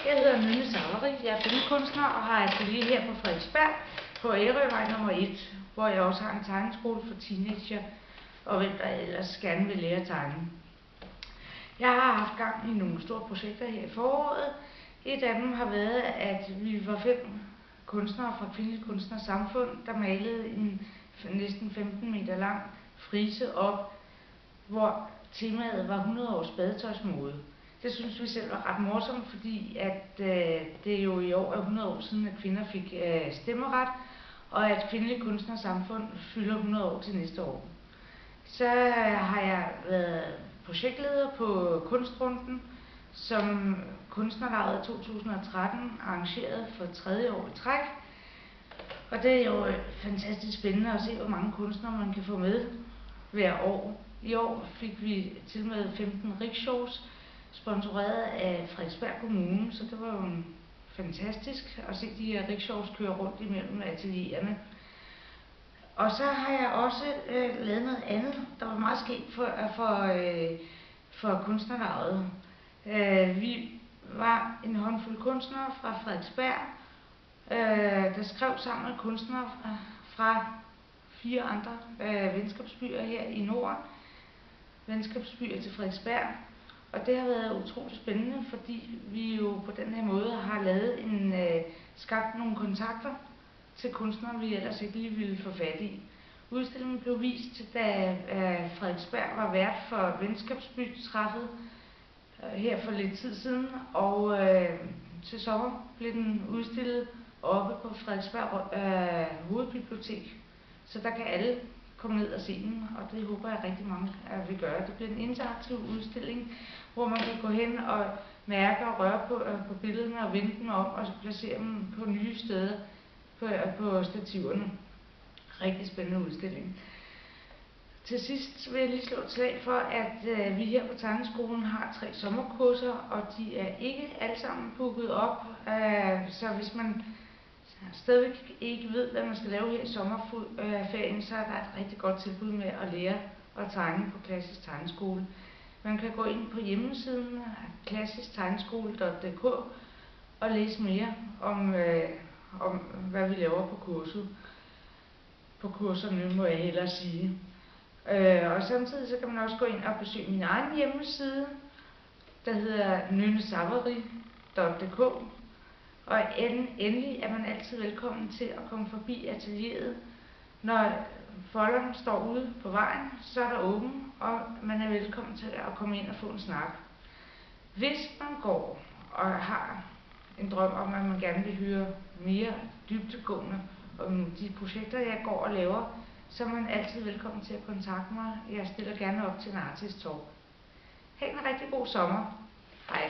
Jeg hedder Nynne Savary. Jeg er billedkunstner og har atelier her på Frederiksberg på Ærøvej nummer 1, hvor jeg også har en tegneskole for teenager og hvem der ellers gerne vil lære at tegne. Jeg har haft gang i nogle store projekter her i foråret. Et af dem har været, at vi var 5 kunstnere fra Kvindeligt Kunstnersamfund, der malede en næsten 15 meter lang frise op, hvor temaet var 100 års badetøjsmode. Det synes vi selv var ret morsomt, fordi at det jo i år er 100 år siden, at kvinder fik stemmeret, og at Kvindeligt Kunstnersamfund fylder 100 år til næste år. Så har jeg været projektleder på Kunstrunden, som Kunstnerlaget 2013 arrangeret for 3. år i træk. Og det er jo fantastisk spændende at se, hvor mange kunstnere man kan få med hver år. I år fik vi til med 15 rickshaws, sponsoreret af Frederiksberg Kommune, så det var jo fantastisk at se de her rickshaws køre rundt imellem atelierne. Og så har jeg også lavet noget andet, der var meget skægt for Kunstnerlaget. Vi var en håndfuld kunstnere fra Frederiksberg, der skrev sammen med kunstnere fra 4 andre venskabsbyer her i Norden. Venskabsbyer til Frederiksberg. Og det har været utroligt spændende, fordi vi jo på den her måde har skabt nogle kontakter til kunstnere, vi ellers ikke lige ville få fat i. Udstillingen blev vist, da Frederiksberg var vært for venskabsbytræffet her for lidt tid siden, og til sommer blev den udstillet oppe på Frederiksberg Hovedbibliotek, så der kan alle komme ned og se den, og det håber jeg rigtig mange vil gøre. Det bliver en interaktiv udstilling, hvor man kan gå hen og mærke og røre på billederne og vende dem om og placere dem på nye steder på stativerne. Rigtig spændende udstilling. Til sidst vil jeg lige slå et slag for, at vi her på tegneskolen har 3 sommerkurser, og de er ikke alle sammen booket op. Så hvis man stadigvæk ikke ved, hvad man skal lave her i sommerferien, så er der et rigtig godt tilbud med at lære at tegne på Klassisk Tegneskole. Man kan gå ind på hjemmesiden klassisktegneskole.dk og læse mere om hvad vi laver på kurset. På kurserne må jeg hellere sige. Og samtidig så kan man også gå ind og besøge min egen hjemmeside, der hedder nynnesavary.dk. Og endelig er man altid velkommen til at komme forbi atelieret. Når folderen står ude på vejen, så er der åben, og man er velkommen til at komme ind og få en snak. Hvis man går og har en drøm om, at man gerne vil høre mere dybdegående om de projekter, jeg går og laver, så er man altid velkommen til at kontakte mig. Jeg stiller gerne op til en artist talk. Ha' en rigtig god sommer. Hej.